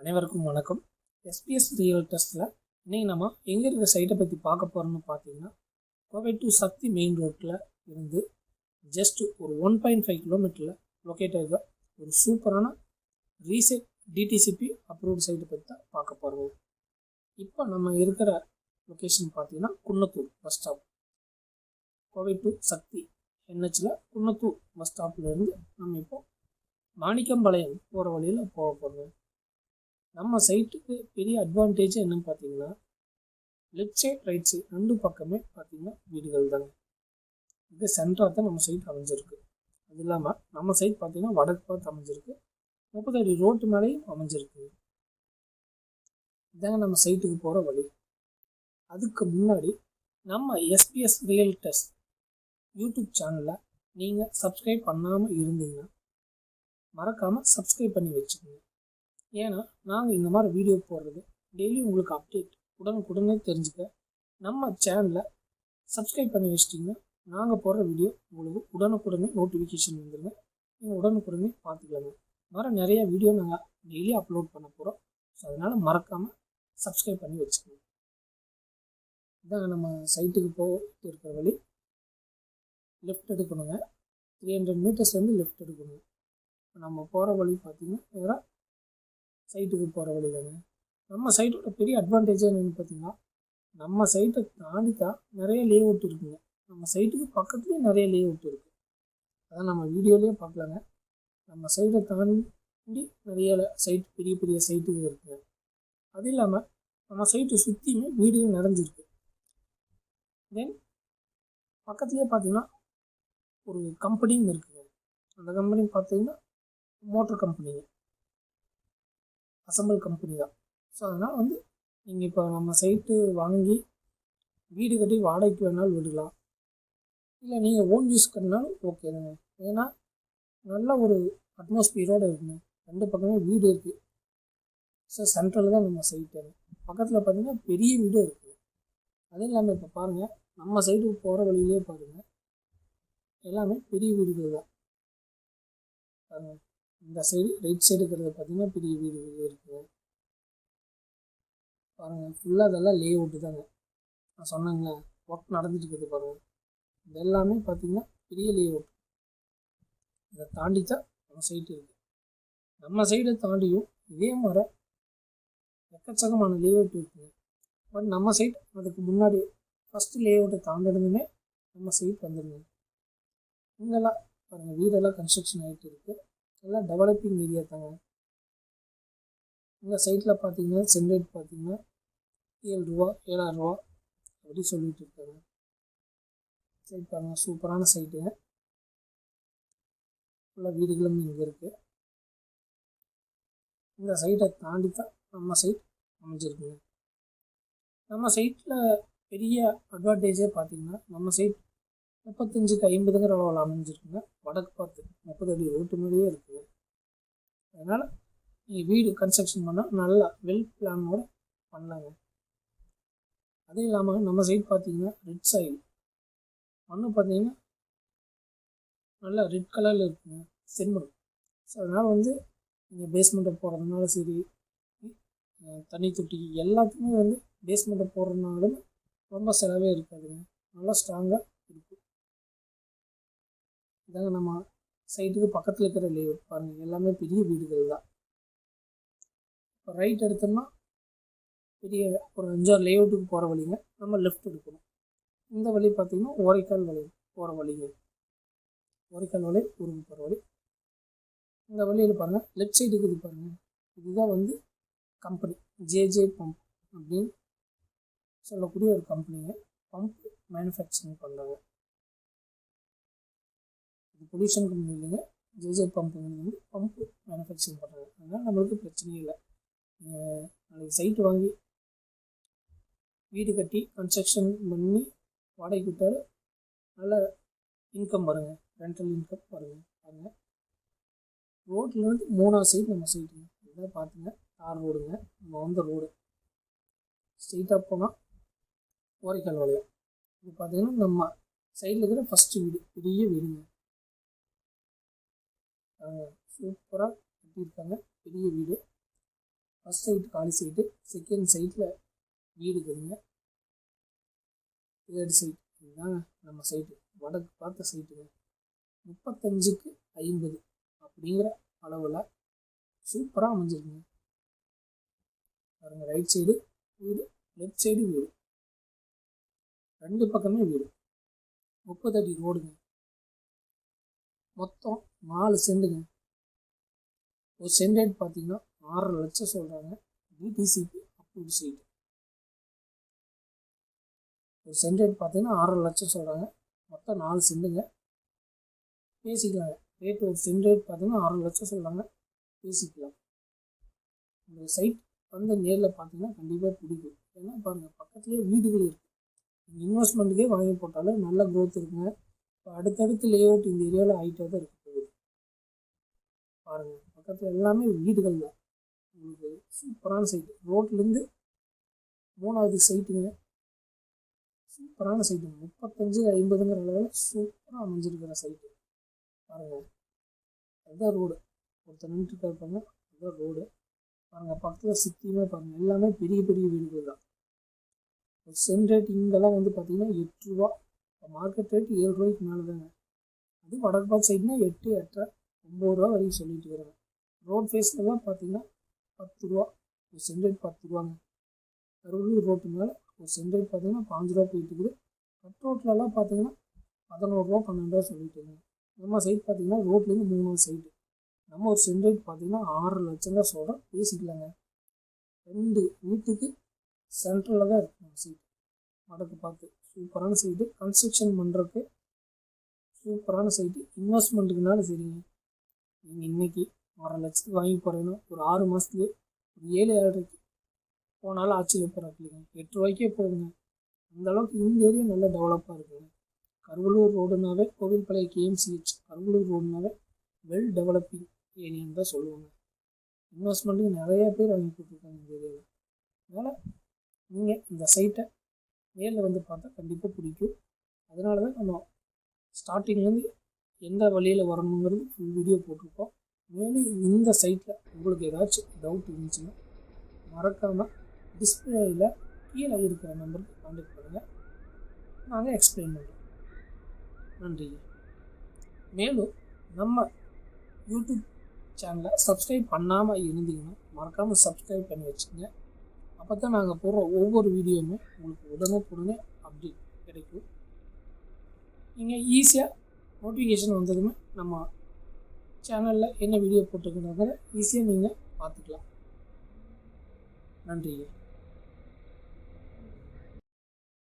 அனைவருக்கும் வணக்கம். SBS real டெஸ்ட்டில் இன்றைக்கி நம்ம எங்கே இருக்கிற சைட்டை பற்றி பார்க்க போகிறோம்னு பார்த்தீங்கன்னா, கோவை டு சக்தி மெயின் ரோட்டில் இருந்து ஜஸ்ட் ஒரு 1.5 கிலோமீட்டரில் லொக்கேட் ஆகிற ஒரு சூப்பரான ரீசெட் டிடிசிபி அப்ரூவ்டு சைட்டை பற்றி தான் பார்க்க போகிறோம். இப்போ நம்ம இருக்கிற லொக்கேஷன் பார்த்தீங்கன்னா Kunnathur bus stop. Kovai to Sakthi என்ஹெச்சில் குன்னத்தூர் பஸ் ஸ்டாப்லேருந்து நம்ம இப்போ மாணிக்கம்பாளையம் போகிற வழியில் போக போகிறோம். நம்ம சைட்டுக்கு பெரிய அட்வான்டேஜ் என்னன்னு பார்த்தீங்கன்னா, லெஃப்ட் சைட் ரைட் சைட் ரெண்டு பக்கமே பார்த்தீங்கன்னா வீடுகள் தாங்க. இது சென்டராக தான் நம்ம சைட் அமைஞ்சிருக்கு. அது இல்லாமல் நம்ம சைட் பார்த்தீங்கன்னா வடக்கு பார்த்து அமைஞ்சிருக்கு, 30 அடி ரோட்டு மேலேயும் அமைஞ்சிருக்கு. இதாங்க நம்ம சைட்டுக்கு போகிற வழி. அதுக்கு முன்னாடி நம்ம எஸ்பிஎஸ் ரியல் டெஸ்ட் யூடியூப் சேனலை நீங்கள் சப்ஸ்கிரைப் பண்ணாமல் இருந்தீங்கன்னா மறக்காமல் சப்ஸ்கிரைப் பண்ணி வச்சுக்கோங்க. ஏன்னா நாங்கள் இந்த மாதிரி வீடியோ போடுறது டெய்லி உங்களுக்கு அப்டேட் உடனுக்குடனே தெரிஞ்சுக்க நம்ம சேனலை சப்ஸ்கிரைப் பண்ணி வச்சிட்டிங்கன்னா நாங்கள் போடுற வீடியோ உங்களுக்கு உடனுக்குடனே நோட்டிஃபிகேஷன் வந்துடுங்க. நீங்கள் உடனுக்குடனே பார்த்துக்கலாங்க. நிறைய வீடியோ நாங்கள் டெய்லி அப்லோட் பண்ண போகிறோம். ஸோ அதனால் மறக்காமல் சப்ஸ்கிரைப் பண்ணி வச்சுக்கோங்க. இதாங்க நம்ம சைட்டுக்கு போயிட்டு இருக்கிற வழி. லெஃப்ட் எடுக்கணுங்க. 300 மீட்டர்ஸ் வந்து லெஃப்ட் எடுக்கணுங்க. நம்ம போகிற வழி பார்த்திங்கன்னா வேறு சைட்டுக்கு போகிற வழி தாங்க. நம்ம சைட்டோட பெரிய அட்வான்டேஜ் என்னென்னு பார்த்தீங்கன்னா, நம்ம சைட்டை தாண்டி தான் நிறைய லே அவுட் இருக்குங்க. நம்ம சைட்டுக்கு பக்கத்துலேயே நிறைய லே அவுட் இருக்குது. அதான் நம்ம வீடியோலேயே பார்க்கலாங்க. நம்ம சைட்டை தாண்டி நிறைய சைட் பெரிய பெரிய சைட்டுகள் இருக்குங்க. அது இல்லாமல் நம்ம சைட்டை சுற்றியுமே வீடுகள் நிறைஞ்சிருக்கு. தென் பக்கத்துலேயே பார்த்தீங்கன்னா ஒரு கம்பெனியும் இருக்குங்க. அந்த கம்பெனி பார்த்தீங்கன்னா மோட்டர் கம்பெனிங்க, அசம்பிள் கம்பெனி தான். ஸோ அதனால் வந்து நீங்கள் இப்போ நம்ம சைட்டு வாங்கி வீடு கட்டி வாடகைக்கு வேணாலும் விடலாம், இல்லை நீங்கள் ஓன் யூஸ் கட்டினாலும் ஓகே தாங்க. ஏன்னா நல்ல ஒரு அட்மாஸ்பியரோடு இருக்குங்க. ரெண்டு பக்கமே வீடு இருக்குது. ஸோ சென்ட்ரலில் தான் நம்ம சைட்டு. பக்கத்தில் பார்த்திங்கன்னா பெரிய வீடு இருக்குது. அதுவும் இல்லாமல் இப்போ பாருங்கள், நம்ம சைட்டுக்கு போகிற வழியிலே பாருங்கள் எல்லாமே பெரிய வீடுகள் தான். பாருங்கள், இந்த சைடு ரைட் சைடு இருக்கிறத பார்த்தீங்கன்னா பெரிய வீடு இருக்குது. பாருங்கள், ஃபுல்லாக அதெல்லாம் லே அவுட்டு தாங்க. நான் சொன்னேங்களே ஒர்க் நடந்துட்டு இருக்குது பாருங்கள். இது எல்லாமே பார்த்தீங்கன்னா பெரிய லே அவுட். இதை தாண்டி தான் நம்ம சைட்டு இருக்குது. நம்ம சைடை தாண்டியும் இதே மாதிரி எக்கச்சக்கமான லே அவுட் இருக்குங்க. பட் நம்ம சைட் அதுக்கு முன்னாடி ஃபஸ்ட்டு லே அவுட்டை தாண்டினதுமே நம்ம சைட் வந்துடுங்க. இங்கெல்லாம் பாருங்கள் வீடெல்லாம் கன்ஸ்ட்ரக்ஷன் ஆகிட்டு இருக்குது. எல்லாம் டெவலப்பிங் ஏரியா தாங்க. இந்த சைட்டில் பார்த்தீங்கன்னா சென்ட் பார்த்தீங்கன்னா 7 ரூபா 7,000 ரூபா அப்படி சொல்லிட்டு இருக்காங்க. சைட் பாருங்க, சூப்பரான சைட்டுங்க. ஃபுல்லாக வீடுகளும் இங்கே இருக்குது. இந்த சைட்டை தாண்டி தான் நம்ம சைட் அமைஞ்சிருக்குங்க. நம்ம சைட்டில் பெரிய அட்வான்டேஜே பார்த்தீங்கன்னா, நம்ம சைட் 35க்கு 50ங்கிற அளவில் அமைஞ்சிருக்குங்க. வடக்கு பார்த்து 30 அடி ரோட்டு மேலேயே இருக்குங்க. அதனால் நீங்கள் வீடு கன்ஸ்ட்ரக்ஷன் பண்ணால் நல்லா வெல் பிளானோடு பண்ணலாங்க. அதுவும் இல்லாமல் நம்ம சைட் பார்த்தீங்கன்னா ரெட் சாயில் மண்ணு பார்த்தீங்கன்னா நல்லா ரெட் கலரில் இருக்குங்க, செம்மண். ஸோ அதனால் வந்து நீங்கள் பேஸ்மெண்ட்டை போடுறதுனால சரி, தண்ணி தொட்டி எல்லாத்துக்குமே வந்து பேஸ்மெண்ட்டை போடுறதுனாலும் ரொம்ப செலவே இருக்காதுங்க. நல்லா ஸ்ட்ராங்காக இருக்குது. இதாங்க நம்ம சைட்டுக்கு பக்கத்தில் இருக்கிற லேஅவுட் பாருங்கள், எல்லாமே பெரிய வீடுகள் தான். இப்போ ரைட் எடுத்தோம்னா பெரிய ஒரு 5-6 லேஅவுட்டுக்கு போகிற வழிங்க. நம்ம லெஃப்ட் எடுக்கணும். இந்த வழி பார்த்திங்கன்னா ஓரைக்கால் வழி போகிற வழிங்க. ஓரைக்கால் வழி ஊருக்கு போகிற வழி. இந்த வழியில் பாருங்கள் லெஃப்ட் சைடு இருக்குது பாருங்கள். இதுதான் வந்து கம்பெனி ஜேஜே பம்ப் அப்படின்னு சொல்லக்கூடிய ஒரு கம்பெனிங்க. பம்ப் மேனுஃபேக்சரிங் பண்ணுறாங்க. இது பொல்யூஷன் கம்பெனி இல்லைங்க, ஜேஜே பம்புங்கிறது வந்து பம்பு மேனுஃபேக்சரிங் பண்ணுறாங்க. அதனால் நம்மளுக்கு பிரச்சனையே இல்லை. நாளைக்கு சைட்டு வாங்கி வீடு கட்டி கன்ஸ்ட்ரக்ஷன் பண்ணி வாடகை விட்டாலும் நல்ல இன்கம் வருங்க, ரெண்டல் இன்கம் வருங்க. பாருங்கள், ரோட்லேருந்து 3ஆவது சைடு நம்ம சைட்டுங்க. இதான் பார்த்துங்க, தார் ரோடுங்க. நம்ம வந்த ரோடு ஸ்ட்ரெயிட்டாக போனால் ஓரைக்கால் வளையம். இது பார்த்திங்கன்னா நம்ம சைடில் இருக்கிற ஃபஸ்ட்டு வீடு, பெரிய வீடுங்க. சூப்பராக கட்டியிருக்காங்க, பெரிய வீடு. ஃபஸ்ட் சைட் காலி சைட்டு, செகண்ட் சைட்டில் வீடு இருக்குதுங்க, தேர்ட் சைட் இதுதாங்க நம்ம சைட்டு, வடக்கு பார்த்த சைட்டுங்க. 35/50 அப்படிங்கிற அளவில் சூப்பராக அமைஞ்சிருக்குங்க. பாருங்கள், ரைட் சைடு வீடு, லெஃப்ட் சைடு வீடு, ரெண்டு பக்கமே வீடு, 30 அடி ரோடுங்க. மொத்தம் 4 சென்டுங்க. ஒரு சென்ட் ரேட் பார்த்தீங்கன்னா 6.5 லட்சம் சொல்கிறாங்க. DTCP approved site. ஒரு சென்ட் ரேட் பார்த்தீங்கன்னா 6.5 லட்சம் சொல்கிறாங்க. மொத்தம் 4 சென்டுங்க. பேசிக்கலாங்க. ரேட் ஒரு சென்ட் ரேட் பார்த்தீங்கன்னா 6.5 லட்சம் சொல்கிறாங்க. பேசிக்கலாம். இந்த சைட் வந்து நேரில் பார்த்தீங்கன்னா கண்டிப்பாக பிடிக்கும். ஏன்னா பாருங்கள், பக்கத்துலேயே வீடுகள் இருக்குது. இன்வெஸ்ட்மெண்ட்டுக்கே வாங்கி போட்டாலும் நல்ல க்ரோத் இருக்குங்க. இப்போ அடுத்தடுத்து லே அவுட் இந்த ஏரியாவில் ஆகிட்டே தான் இருக்க போகுது. பாருங்கள், பக்கத்தில் எல்லாமே வீடுகள் தான். உங்களுக்கு சூப்பரான சைட்டு. ரோட்லேருந்து 3வது சைட்டுங்க. சூப்பரான சைட்டு. 35/50ங்கிற அளவில் சூப்பராக அமைஞ்சிருக்கிற சைட்டு. பாருங்கள், அதுதான் ரோடு. ஒருத்தர் நின்றுட்டு இருப்பாங்க, அதுதான் ரோடு. பாருங்கள், பக்கத்தில் சுற்றியுமே பாருங்கள், எல்லாமே பெரிய பெரிய வீடுகள் தான். ஒரு சென்ட் ரேட் இங்கெல்லாம் வந்து பார்த்தீங்கன்னா 8 ரூபா. மார்க்கெட் ரேட் 7 ரூபாய்க்கு மேலே தாங்க. அது வடக்கு பார்த்து சைட்னா 8, 8.5, 9 ரூபா வரைக்கும் சொல்லிட்டு இருக்கிறாங்க. ரோட் ஃபேஸ்லலாம் பார்த்தீங்கன்னா 10 ரூபா. ஒரு சென்ட் ரேட் 10 ரூபாங்க. கரூர் ரோட்டு மேலே ஒரு சென்ட் ரேட் பார்த்தீங்கன்னா 5 ரூபா போயிட்டு இருக்குது. கட் ரோட்லலாம் பார்த்தீங்கன்னா 11 ரூபா 12 ரூபா சொல்லிட்டு இருக்காங்க. நம்ம சைட் பார்த்தீங்கன்னா ரோட்லேருந்து 3வது சைட்டு. நம்ம ஒரு சென்ட் ரேட் பார்த்தீங்கன்னா 6 லட்சம் தான் சொல்கிறோம். பேசிக்கலாங்க. 2 வீட்டுக்கு சென்ட்ரலில் தான் இருக்குது நம்ம சைட்டு. வடக்கு பார்த்து சூப்பரான சைட்டு. கன்ஸ்ட்ரக்ஷன் பண்ணுறதுக்கு சூப்பரான சைட்டு. இன்வெஸ்ட்மெண்ட்டுக்குனாலும் சரிங்க. நீங்கள் இன்றைக்கி 6 லட்சத்துக்கு வாங்கி போகிறீங்கன்னா ஒரு 6 மாதத்துலேயே ஒரு 7-7.5 போனாலும் ஆச்சரியப்படுறாங்க இல்லைங்க. 8 ரூபாய்க்கே போகுங்க. அந்தளவுக்கு இந்த ஏரியா நல்லா டெவலப்பாக இருக்குங்க. கருவலூர் ரோடுனாவே கோவில்பாளைய கேஎம்சிஹெச் கருவலூர் ரோடுனாவே வெல் டெவலப்பிங் ஏரியான்னு தான் சொல்லுவாங்க. இன்வெஸ்ட்மெண்ட்டுக்கு நிறையா பேர் வாங்கி போட்டுருக்காங்க இந்த ஏரியாவில். அதனால் நீங்கள் இந்த சைட்டை நேரில் வந்து பார்த்தா கண்டிப்பாக பிடிக்கும். அதனால தான் நம்ம ஸ்டார்டிங்லேருந்து எந்த வழியில் வரணுங்கிறது ஃபுல் வீடியோ போட்டிருக்கோம். மேலும் இந்த சைட்டில் உங்களுக்கு ஏதாச்சும் டவுட் இருந்துச்சுன்னா மறக்காமல் டிஸ்பிளேயில் கீழே இருக்கிற நம்பருக்கு கான்டாக்ட் பண்ணுங்கள். நாங்கள் எக்ஸ்பிளைன் பண்ணுறோம். நன்றி. மேலும் நம்ம யூடியூப் சேனலை சப்ஸ்கிரைப் பண்ணாமல் இருந்தீங்கன்னா மறக்காமல் சப்ஸ்கிரைப் பண்ணி வச்சுக்கோங்க. அப்போ தான் நாங்கள் போடுற ஒவ்வொரு வீடியோவுமே உங்களுக்கு உடனே அப்டேட் கிடைக்கும். நீங்கள் ஈஸியாக நோட்டிஃபிகேஷன் வந்ததுமே நம்ம சேனலில் என்ன வீடியோ போட்டுருக்கிறத ஈஸியாக நீங்கள் பார்த்துக்கலாம். நன்றி.